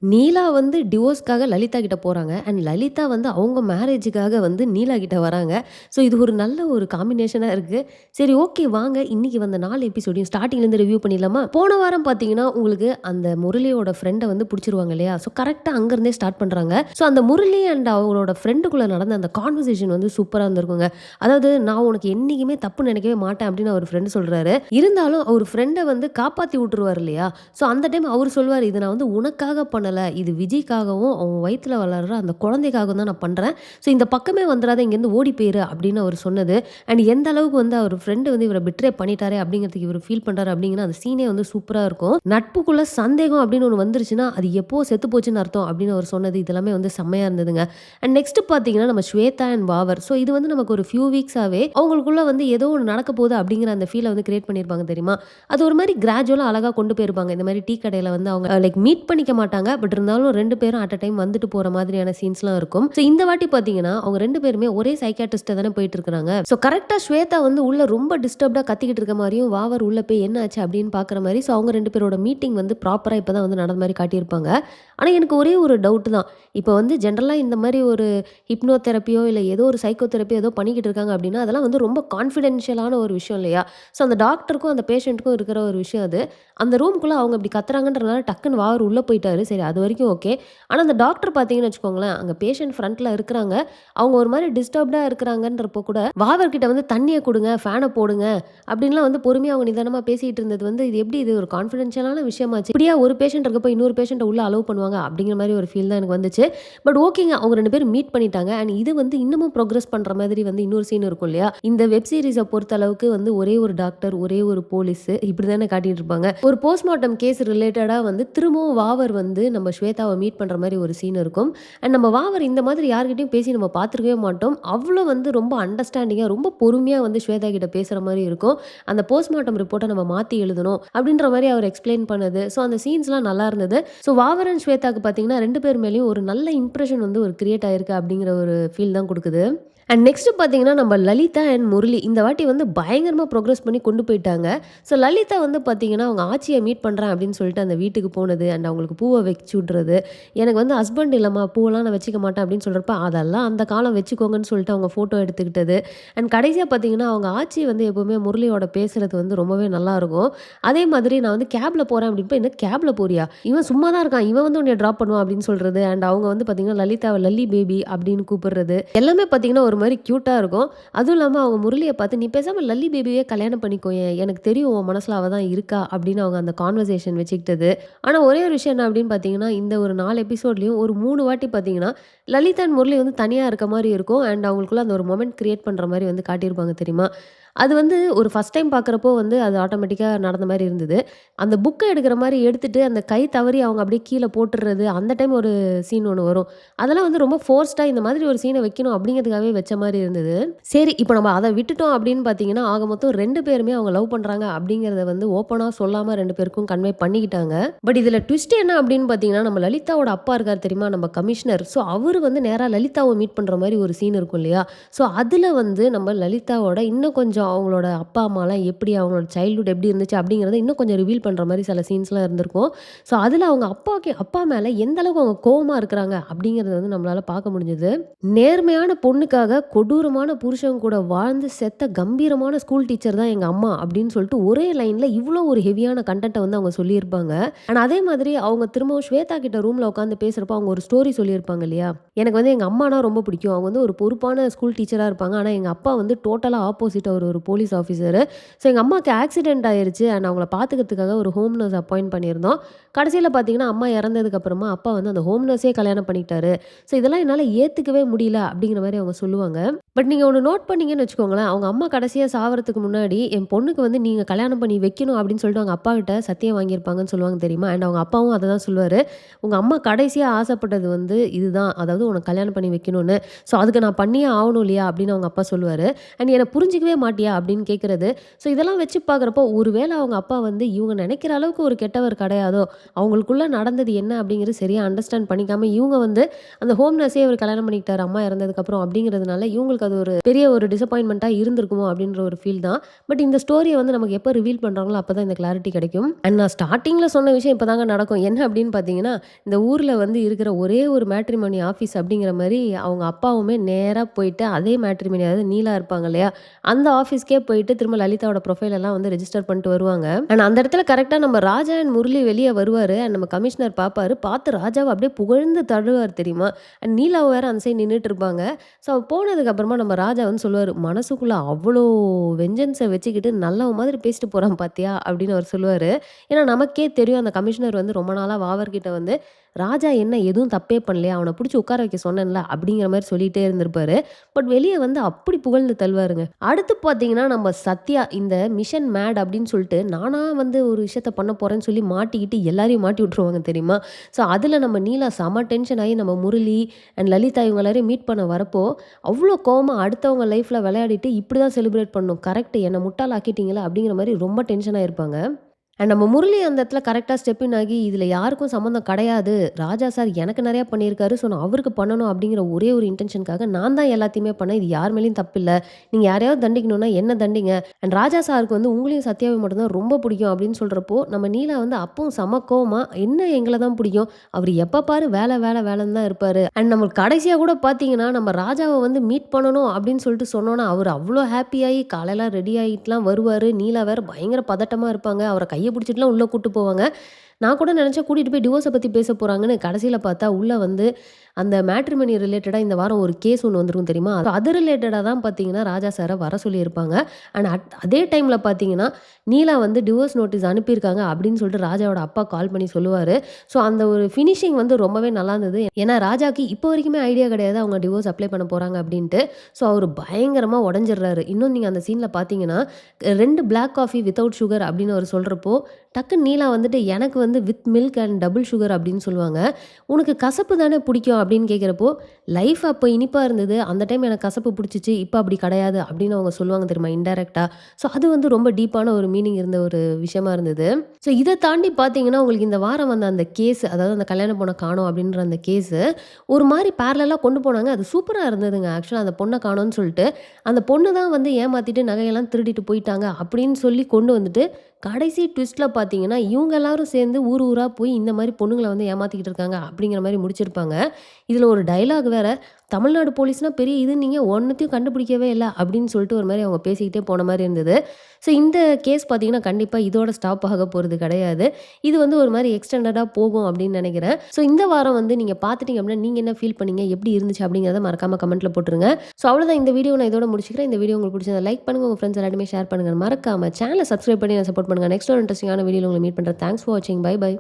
நீலா வந்து டிவோர்ஸ்க்காக லலிதா கிட்ட போறாங்க. அண்ட் லலிதா வந்து அவங்க மேரேஜுக்காக வந்து நீலா கிட்ட வராங்க. ஸோ இது ஒரு நல்ல ஒரு காம்பினேஷனா இருக்கு. சரி ஓகே வாங்க இன்னைக்கு வந்த 4 எபிசோடையும் ஸ்டார்ட்டிங்லேருந்து ரிவ்யூ பண்ணிடலாமா? போன வாரம் பார்த்தீங்கன்னா, உங்களுக்கு அந்த முரளியோட ஃப்ரெண்ட வந்து புடிச்சிருவாங்க இல்லையா? ஸோ கரெக்ட்டா அங்கருந்தே ஸ்டார்ட் பண்றாங்க. ஸோ அந்த முரளி அண்ட் அவங்களோட ஃப்ரெண்டுக்குள்ள நடந்த அந்த கான்வர்சேஷன் வந்து சூப்பரா இருந்திருக்குங்க. அதாவது நான் உனக்கு என்னைக்குமே தப்பு நினைக்கவே மாட்டேன் அப்படின்னு அவர் ஃப்ரெண்ட் சொல்றாரு. இருந்தாலும் அவர் ஃப்ரெண்ட வந்து காப்பாத்தி விட்டுருவாரு இல்லையா? ஸோ அந்த டைம் அவரு சொல்லுவாரு, "இது நான் வந்து உனக்காக பண்ணல. இது விஜய்க்காகவும், அவன் வயித்துல வளர்ற அந்த குழந்தைக்காகவும் தான் நான் பண்றேன். ஸோ இந்த பக்கமே வந்துராத, இங்கேருந்து ஓடி போயிரு" அப்படின்னு அவரு சொன்னது. அண்ட் எந்த அளவுக்கு வந்து அவர் ஃப்ரெண்ட் வந்து இவர பிட்ரே பண்ணிட்டாரே அப்படிங்கிறதுக்கு இவரு ஃபீல் பண்றாரு அப்படிங்கிற அந்த சீனே வந்து சூப்பரா இருக்கும். நட்புக்குள்ள சந்தேகம் அப்படின்னு ஒண்ணு வந்துருச்சுன்னா, அது எப்போ செத்து போச்சுன்னு அர்த்தம் அப்படின்னு அவர் சொன்னது இதெல்லாமே வந்து செம்மையா இருந்ததுங்க. அண்ட் நெக்ஸ்ட் பார்த்தீங்கன்னா, நம்ம ஸ்வேதா அண்ட் வாவர். ஸோ இது வந்து நமக்கு ஒரு ஃபியூ வீக்ஸாவே அவங்களுக்குள்ள வந்து ஏதோ ஒண்ணு நடக்க போகுது அப்படிங்கிற அந்த ஃபீல வந்து கிரியேட் பண்ணியிருப்பாங்க தெரியுமா? அது ஒரு மாரி கிராஜுவலா அழகா கொண்டு போயிருப்பாங்க. இந்த மாரி டீ கடையில வந்து அவங்க லைக் மீட் பண்ணிக்க மாட்டாங்க. பட் இருந்தாலும் 2 பேரும் அட் அ டைம் வந்துட்டு போற மாதிரியான சீன்ஸ்லாம் இருக்கும். ஸோ இந்த வாட்டி பார்த்தீங்கன்னா, அவங்க 2 பேருமே ஒரே சைக்கியாட்ரிஸ்ட்ட தானே போயிட்டு இருக்காங்க. ஸோ கரெக்ட்டா ஸ்வேதா வந்து உள்ள ரொம்ப டிஸ்டர்ப்டா கத்திக்கிட்டு இருக்க மாரியும், வாவர் உள்ள போய் என்ன ஆச்சு அப்படின்னு பார்க்குற மாரி, ஸோ அவங்க 2 பேரோட மீட்டிங் வந்து ப்ராப்பரா இப்ப தான் வந்து நடந்த மாரி காட்டியிருப்பாங்க. ஆனா எனக்கு ஒரே ஒரு டவுட் தான். இப்ப வந்து ஜெனரலா இந்த மாரி ஒரு ஹிப்னோ தெரப்பியோ இல்ல ஏதோ ஒரு சைக்கோ தெரப்பியோ ஏதோ பண்ணிக்கிட்டு இருக்காங்க அப்படின்னா, அதெல்லாம் வந்து ரொம்ப கான்ஃபிடென்ஷியலான ஒரு விஷயம் இல்லையா? ஸோ அந்த டாக்டருக்கும் அந்த பேஷண்ட்டுக்கும் இருக்கிற ஒரு விஷயம் அது. அந்த ரூம்குள்ள அவங்க இப்படி கத்துறாங்கன்றனால டக்குன்னு வாவர் உள்ள போயிட்டாரு. சரி அதுவரைக்கும் ஓகே. ஆனா அந்த டாக்டர் பார்த்தீங்கன்னு வச்சுக்கோங்களேன், அங்க பேஷண்ட் ஃப்ரண்ட்ல இருக்கிறாங்க. அவங்க ஒரு மாரி டிஸ்டர்ப்டா இருக்கிறாங்கன்றப்போ கூட, வாவர் கிட்ட வந்து "தண்ணிய குடுங்க, ஃபேன போடுங்க" அப்படின்லாம் வந்து பொறுமையா அவங்க நிதானமா பேசிட்டு இருந்தது வந்து, இது எப்படி இது ஒரு கான்ஃபிடென்ஷியலான விஷயமாச்சு. இப்படியா ஒரு பேஷண்ட் இருக்கப்போ இன்னொரு பேஷண்ட்ட உள்ள அலோவ் பண்ணுவாங்க அப்படிங்கிற மாரி ஒரு ஃபீல் தான் எனக்கு வந்துச்சு. பட் ஓகேங்க. அவங்க 2 பேரும் மீட் பண்ணிட்டாங்க. அண்ட் இது வந்து இன்னமும் புரோகிரஸ் பண்ற மாதிரி வந்து இன்னொரு சீன் இருக்கும் இல்லையா? இந்த வெப் சீரிஸ பொறுத்த அளவுக்கு வந்து ஒரே ஒரு டாக்டர், ஒரே ஒரு போலீஸ் இப்படி தானே காட்டிட்டு இருப்பாங்க. ஒரு போஸ்ட்மார்ட்டம் கேஸ் ரிலேட்டடா வந்து திரும்பவும் வாவர் வந்து நம்ம ஸ்வேதாவ மீட் பண்ற மாரி ஒரு சீன் இருக்கும். அண்ட் நம்ம வாவர் இந்த மாதிரி யார்கிட்டயும் பேசி நம்ம பார்த்துருக்கவே மாட்டோம். அவ்ளோ வந்து ரொம்ப அண்டர்ஸ்டாண்டிங்கா, ரொம்ப பொறுமையா வந்து ஸ்வேதா கிட்ட பேசுற மாரி இருக்கும். அந்த போஸ்ட்மார்ட்டம் ரிப்போர்ட்ட நம்ம மாத்தி எழுதணும் அப்படின்ற மாரி அவர் எக்ஸ்ப்ளைன் பண்ணது. ஸோ அந்த சீன்ஸ்லாம் நல்லா இருந்தது. ஸோ வாவர் அண்ட் ஸ்வேதாக்கு பார்த்தீங்கன்னா 2 பேர் மேலயும் ஒரு நல்ல இம்ப்ரஷன் வந்து ஒரு கிரியேட் ஆயிருக்கு அப்படிங்கிற ஒரு ஃபீல் தான் குடுக்குது. அண்ட் நெக்ஸ்ட் பார்த்தீங்கன்னா, நம்ம லலிதா அண்ட் முரளி இந்த வாட்டி வந்து பயங்கரமா புரோகிரஸ் பண்ணி கொண்டு போயிட்டாங்க. ஸோ லலிதா வந்து பார்த்தீங்கன்னா, அவங்க ஆச்சிய மீட் பண்றேன் அப்படின்னு சொல்லிட்டு அந்த வீட்டுக்கு போனது, அண்ட் அவங்களுக்கு பூவ வச்சு விட்றது. எனக்கு வந்து ஹஸ்பண்ட் இல்லம்மா, பூவெல்லாம் நான் வச்சுக்க மாட்டேன் அப்படின்னு சொல்றப்ப, அதெல்லாம் அந்த காலம் வச்சுக்கோங்கன்னு சொல்லிட்டு அவங்க ஃபோட்டோ எடுத்துக்கிட்டது. அண்ட் கடைசியா பார்த்தீங்கன்னா, அவங்க ஆச்சி வந்து எப்பவுமே முரளியோட பேசுறது வந்து ரொம்பவே நல்லாருக்கும். அதே மாதிரி நான் வந்து கேப்ல போறேன் அப்படின்ப, "என்ன கேப்ல போறியா? இவன் சும்மா தான் இருக்கான். இவன் வந்து உன்னைய ட்ராப் பண்ணுவான்" அப்படின்னு சொல்றது. அண்ட் அவங்க வந்து பார்த்தீங்கன்னா, லலிதாவ லல்லி பேபி அப்படின்னு கூப்பிடுறது. எல்லாமே பார்த்தீங்கன்னா, ஒரு மாரி கியூட்டா இருக்கும். அதுவும் இல்லாம அவங்க முரளிய பார்த்து, "நீ பேசாம லல்லி பேபியே கல்யாணம் பண்ணிக்கோயேன். எனக்கு தெரியும் உன் மனசுல அவ தான் இருக்கா" அப்படின்னு அவங்க அந்த கான்வர்சேஷன் வச்சுக்கிட்டது. ஆனா ஒரே ஒரு விஷயம் என்ன அப்படின்னு பார்த்தீங்கன்னா, இந்த ஒரு 4 எபிசோட்லயும் ஒரு 3 வாட்டி பார்த்தீங்கன்னா, லலிதா அண்ட் முரளி வந்து தனியா இருக்க மாரி இருக்கும். அண்ட் அவங்களுக்குள்ள அந்த ஒரு மொமெண்ட் கிரியேட் பண்ற மாரி வந்து காட்டியிருப்பாங்க தெரியுமா? அது வந்து ஒரு ஃபர்ஸ்ட் டைம் பார்க்குறப்போ வந்து அது ஆட்டோமேட்டிக்கா நடந்த மாரி இருந்தது. அந்த புக்க எடுக்கிற மாரி எடுத்துட்டு, அந்த கை தவறி அவங்க அப்படியே கீழ போட்டுறது, அந்த டைம் ஒரு சீன் ஒண்ணு வரும். அதெல்லாம் வந்து ரொம்ப ஃபோர்ஸ்டா இந்த மாதிரி ஒரு சீன வைக்கணும் அப்படிங்கிறதுக்காகவே வச்ச மாரி இருந்தது. சரி, இப்ப நம்ம அத விட்டுட்டோம் அப்படின்னு பார்த்தீங்கன்னா, ஆக மொத்தம் 2 பேருமே அவங்க லவ் பண்றாங்க அப்படிங்கிறத வந்து ஓப்பனா சொல்லாம 2 பேருக்கும் கன்வே பண்ணிக்கிட்டாங்க. பட் இதுல ட்விஸ்ட் என்ன அப்படின்னு பார்த்தீங்கன்னா, நம்ம லலிதாவோட அப்பா இருக்காரு தெரியுமா? நம்ம கமிஷனர். ஸோ அவரு வந்து நேரா லலிதாவ மீட் பண்ற மாரி ஒரு சீன் இருக்கும் இல்லையா? ஸோ அதுல வந்து நம்ம லலிதாவோட இன்னும் கொஞ்சம் அவங்களோட அப்பா, அம்மாலாம் எப்படி அவங்களோட சைல்ட்ஹுட் எப்படி இருந்துச்சு அப்படிங்கிறத இன்னும் கொஞ்சம் ரிவீல் பண்ற மாரி சில சீன்ஸ்லாம் இருந்திருக்கும். ஸோ அதுல அவங்க அப்பா மேல எந்த அளவுக்கு அவங்க கோவமா இருக்கிறாங்க அப்படிங்கிறத வந்து நம்மளால பார்க்க முடிஞ்சது. நேர்மையான பொண்ணுக்காக கொடூரமான புருஷன் கூட வாழ்ந்து செத்த கம்பீரமான ஸ்கூல் டீச்சர் தான் எங்க அம்மா அப்படின்னு சொல்லிட்டு ஒரே லைன்ல இவ்ளோ ஒரு ஹெவியான கன்டென்ட்ட வந்து அவங்க சொல்லியிருப்பாங்க. ஆனா அதே மாதிரி அவங்க திரும்பவும் ஸ்வேதா கிட்ட ரூம்ல உட்காந்து பேசுறப்போ அவங்க ஒரு ஸ்டோரி சொல்லியிருப்பாங்க இல்லையா? எனக்கு வந்து எங்க அம்மானா ரொம்ப பிடிக்கும். அவங்க வந்து ஒரு பொறுப்பான ஸ்கூல் டீச்சரா இருப்பாங்க. ஆனா எங்க அப்பா வந்து டோட்டலா ஆப்போசிட். அவர் ஒரு போலீஸ் ஆஃபீசரு. ஸோ எங்க அம்மாக்கு ஆக்சிடென்ட் ஆயிருச்சு. அண்ட் அவங்கள பார்த்துக்கிறதுக்காக ஒரு ஹோம் நர்ஸ் அப்பாயிண்ட் பண்ணியிருந்தோம். கடைசியில பார்த்தீங்கன்னா, அம்மா இறந்ததுக்கு அப்புறமா அப்பா வந்து அந்த ஹோம் நர்ஸே கல்யாணம் பண்ணிக்கிட்டாரு. ஸோ இதெல்லாம் என்னால ஏத்துக்கவே முடியல அப்படிங்கிற மாரி அவங்க சொல்லுவாங்க. பட் நீங்க ஒண்ணு நோட் பண்ணீங்கன்னு வச்சுக்கோங்களேன், அவங்க அம்மா கடைசியா சாவறதுக்கு முன்னாடி, என் பொண்ணுக்கு வந்து நீங்க கல்யாணம் பண்ணி வைக்கணும் அப்படின்னு சொல்லிட்டு அவங்க அப்பாகிட்ட சத்தியம் வாங்கியிருப்பாங்கன்னு சொல்லுவாங்க தெரியுமா? அண்ட் அவங்க அப்பாவும் அத தான் சொல்லுவாரு. உங்க அம்மா கடைசியா ஆசைப்பட்டது வந்து இதுதான். அதாவது உனக்கு கல்யாணம் பண்ணி வைக்கணும்னு. ஸோ அதுக்கு நான் பண்ணியே ஆவணும் இல்லையா? அப்படின்னு அவங்க அப்பா சொல்லுவாரு. அண்ட் என்ன புரிஞ்சுக்கவே மாட்டேங்கிறீங்க. மாட்டியா அப்படின்னு கேட்குறது. ஸோ இதெல்லாம் வச்சு பார்க்குறப்போ, ஒருவேளை அவங்க அப்பா வந்து இவங்க நினைக்கிற அளவுக்கு ஒரு கெட்டவர் கிடையாதோ! அவங்களுக்குள்ள நடந்தது என்ன அப்படிங்கிறது சரியா அண்டர்ஸ்டாண்ட் பண்ணிக்காம, இவங்க வந்து அந்த ஹோம் நர்ஸே அவர் கல்யாணம் பண்ணிக்கிட்டாரு அம்மா இறந்ததுக்கப்புறம் அப்படிங்கிறதுனால, இவங்களுக்கு அது ஒரு பெரிய ஒரு டிசப்பாயின்ட்மென்ட்டா இருந்திருக்குமோ அப்படின்ற ஒரு ஃபீல் தான். பட் இந்த ஸ்டோரிய வந்து நமக்கு எப்போ ரிவீல் பண்றாங்களோ, அப்பதான் இந்த கிளாரிட்டி கிடைக்கும். அண்ட் நான் ஸ்டார்ட்டிங்ல சொன்ன விஷயம் இப்பதாங்க நடக்கும். என்ன அப்படின்னு பார்த்தீங்கன்னா, இந்த ஊர்ல வந்து இருக்கிற ஒரே ஒரு மேட்ரிமோனி ஆஃபீஸ் அப்படிங்கிற மாரி அவங்க அப்பாவுமே நேரா போயிட்டு அதே மேட்ரிமோனி அதாவது நீலா இருப்பாங்க இல்லையா? அந்த ஆஃபீஸ்க்கே போயிட்டு திரும்ப லலிதாவோட ப்ரொஃபைல் எல்லாம் வந்து ரெஜிஸ்டர் பண்ணிட்டு வருவாங்க. அண்ட் அந்த இடத்துல கரெக்ட்டா நம்ம ராஜா அண்ட் முரளி வெளிய வருவாரு. அண்ட் நம்ம கமிஷனர் பார்ப்பாரு. பார்த்து ராஜாவ அப்படியே புகழ்ந்து தள்ளுவாரு தெரியுமா? அண்ட் நீலாவ வேற அந்த சைடு நின்னுட்டு இருப்பாங்க. ஸோ போனதுக்கு அப்புறமா நம்ம ராஜா வந்து சொல்லுவாரு, "மனசுக்குள்ள அவ்ளோ வெஞ்சன்ஸ வச்சுக்கிட்டு நல்லவன் மாதிரி பேசிட்டு போறான் பார்த்தியா?" அப்படின்னு அவர் சொல்லுவாரு. ஏன்னா நமக்கே தெரியும் அந்த கமிஷனர் வந்து ரொம்ப நாளா வாவர்கிட்ட வந்து, "ராஜா என்ன எதுவும் தப்பே பண்ணலையா? அவன புடிச்சு உட்கார வைக்க சொன்னேன்ல." அப்படிங்கிற மாரி சொல்லிட்டே இருந்திருப்பாரு. பட் வெளிய வந்து அப்படி புகழ்ந்து தள்ளுவாருங்க. அடுத்து பார்த்தீங்கன்னா, நம்ம சத்யா இந்த மிஷன் மேட் அப்படின்னு சொல்லிட்டு, நானா வந்து ஒரு விஷயத்த பண்ண போறேன்னு சொல்லி மாட்டிக்கிட்டு எல்லாரையும் மாட்டி விட்டுருவாங்க தெரியுமா? ஸோ அதில நம்ம நீலா செம டென்ஷன் ஆகி நம்ம முரளி அண்ட் லலிதா இவங்க எல்லாரையும் மீட் பண்ண வரப்போ, அவ்ளோ கோவமா அடுத்தவங்க லைஃப்ல விளையாடிட்டு இப்படி தான் செலிப்ரேட் பண்ணணும். கரெக்ட் என்ன முட்டாள் ஆக்கிட்டீங்களா? அப்படிங்கிற மாரி ரொம்ப டென்ஷன் ஆயிருப்பாங்க. அண்ட் நம்ம முரளி அந்த இடத்துல கரெக்ட்டா ஸ்டெப் இன் ஆகி, "இதுல யாருக்கும் சம்மந்தம் கிடையாது. ராஜா சார் எனக்கு நெறையா பண்ணியிருக்காரு. ஸோ நான் அவருக்கு பண்ணணும்." அப்படிங்கிற ஒரே ஒரு இன்டென்ஷனுக்காக, "நான் தான் எல்லாத்தையுமே பண்ணேன். இது யார் மேலயும் தப்பில்ல. நீங்க யாரையாவது தண்டிக்கணும்னா என்ன தண்டிங்க. அண்ட் ராஜா சாருக்கு வந்து உங்களையும் சத்யாவையும் மட்டும் தான் ரொம்ப பிடிக்கும்." அப்படின்னு சொல்றப்போ, நம்ம நீலா வந்து அப்பவும் செம கோவமா, "என்ன எங்கள தான் பிடிக்கும். அவரு எப்ப பாரு வேல, வேல, வேலைன்னு தான் இருப்பாரு." அண்ட் நம்மளுக்கு கடைசியா கூட பார்த்தீங்கன்னா, நம்ம ராஜாவ வந்து மீட் பண்ணணும் அப்படின்னு சொல்லிட்டு சொன்னோனே, அவரு அவ்ளோ ஹேப்பியாயி காலையில ரெடி ஆயிட்டுலாம் வருவாரு. நீலா வேற பயங்கர பதட்டமா இருப்பாங்க. அவர கைய பிடிச்சிட்டுலாம் உள்ள கூட்டு போவாங்க. நான் கூட நெனச்சேன் கூட்டிட்டு போய் டிவோர்ஸ பத்தி பேச போறாங்கன்னு. கடைசில பார்த்தா உள்ள வந்து அந்த மேட்ரிமோனி ரிலேட்டடா இந்த வாரம் ஒரு கேஸ் ஒண்ணு வந்திருக்கும் தெரியுமா? அது ரிலேட்டடா தான் பார்த்தீங்கன்னா, ராஜா சார வர சொல்லியிருப்பாங்க. அண்ட் அதே டைம்ல பார்த்தீங்கன்னா, நீலா வந்து டிவோர்ஸ் நோட்டீஸ் அனுப்பியிருக்காங்க அப்படின்னு சொல்லிட்டு ராஜாவோட அப்பா கால் பண்ணி சொல்லுவாரு. ஸோ அந்த ஒரு ஃபினிஷிங் வந்து ரொம்பவே நல்லா இருந்தது. ஏன்னா ராஜாக்கு இப்போ வரைக்குமே ஐடியா கிடையாது அவங்க டிவோர்ஸ் அப்ளை பண்ண போறாங்க அப்படின்ட்டு. ஸோ அவரு பயங்கரமா உடைஞ்சிடுறாரு. இன்னும் நீங்க அந்த சீன்ல பார்த்தீங்கன்னா, 2 பிளாக் காஃபி வித்தவுட் சுகர் அப்படின்னு அவரு சொல்றப்போ, டக்குன்னு நீலா வந்துட்டு எனக்கு வந்து with milk and double sugar அப்படின்னு சொல்லுவாங்க. "உனக்கு கசப்பு தானே பிடிக்கும்?" அப்படின்னு கேட்கிறப்போ, "லைஃப் அப்போ இனிப்பா இருந்தது. அந்த டைம் எனக்கு கசப்பு பிடிச்சிச்சு. இப்ப அப்படி கிடையாது." அப்படின்னு அவங்க சொல்லுவாங்க தெரியுமா? இன்டைரக்ட்டா. ஸோ அது வந்து ரொம்ப டீப்பான ஒரு மீனிங் இருந்த ஒரு விஷயமா இருந்தது. ஸோ இத தாண்டி பார்த்தீங்கன்னா, உங்களுக்கு இந்த வாரம் வந்த அந்த கேஸ் அதாவது அந்த கல்யாண பொண்ண காணோம் அப்படின்ற அந்த கேஸு, ஒரு மாரி பேரலலா கொண்டு போனாங்க. அது சூப்பரா இருந்ததுங்க. ஆக்சுவலா அந்த பொண்ண காணோம்னு சொல்லிட்டு, அந்த பொண்ணு தான் வந்து ஏமாத்திட்டு நகையெல்லாம் திருடிட்டு போயிட்டாங்க அப்படின்னு சொல்லி கொண்டு வந்துட்டு, கடைசி ட்விஸ்ட்ல பார்த்தீங்கன்னா, இவங்க எல்லாரும் சேர்ந்து ஊர் ஊரா போய் இந்த மாரி பொண்ணுங்கள வந்து ஏமாத்திக்கிட்டு இருக்காங்க அப்படிங்கிற மாரி முடிச்சிருப்பாங்க. இதுல ஒரு டயலாக் வேற, "தமிழ்நாடு போலீஸ்னா பெரிய இதுன்னீங்க, ஒண்ணுத்தையும் கண்டுபிடிக்கவே இல்ல." அப்படின்னு சொல்லிட்டு ஒரு மாரி அவங்க பேசிக்கிட்டே போன மாரி இருந்தது. ஸோ இந்த கேஸ் பார்த்தீங்கன்னா, கண்டிப்பா இதோட ஸ்டாப் ஆக போறது கிடையாது. இது வந்து ஒரு மாரி எக்ஸ்டெண்டடா போகும் அப்படின்னு நெனைக்கிறேன். ஸோ இந்த வாரம் வந்து நீங்க பார்த்துட்டீங்க அப்படின்னா, நீங்க என்ன ஃபீல் பண்ணீங்க? எப்படி இருந்துச்சு? அப்படிங்கிறத மறக்காம கமெண்ட்ல போட்டுருங்க. ஸோ அவ்வளோதான் இந்த வீடியோ நான் இதோட முடிச்சுக்கிறேன். இந்த வீடியோ உங்களுக்கு பிடிச்சிருந்தா லைக் பண்ணுங்க. உங்க ஃப்ரெண்ட்ஸ் எல்லாருமே ஷேர் பண்ணுங்க. மறக்காம சேனல சப்ஸ்கிரைப் பண்ணி என்ன சப்போர்ட் பண்ணுங்க. நெக்ஸ்ட் ஒரு இன்ட்ரஸ்டிங்கான வீடியோல உங்கள மீட் பண்றேன். தேங்க்ஸ் ஃபார் வாட்சிங். Bye by.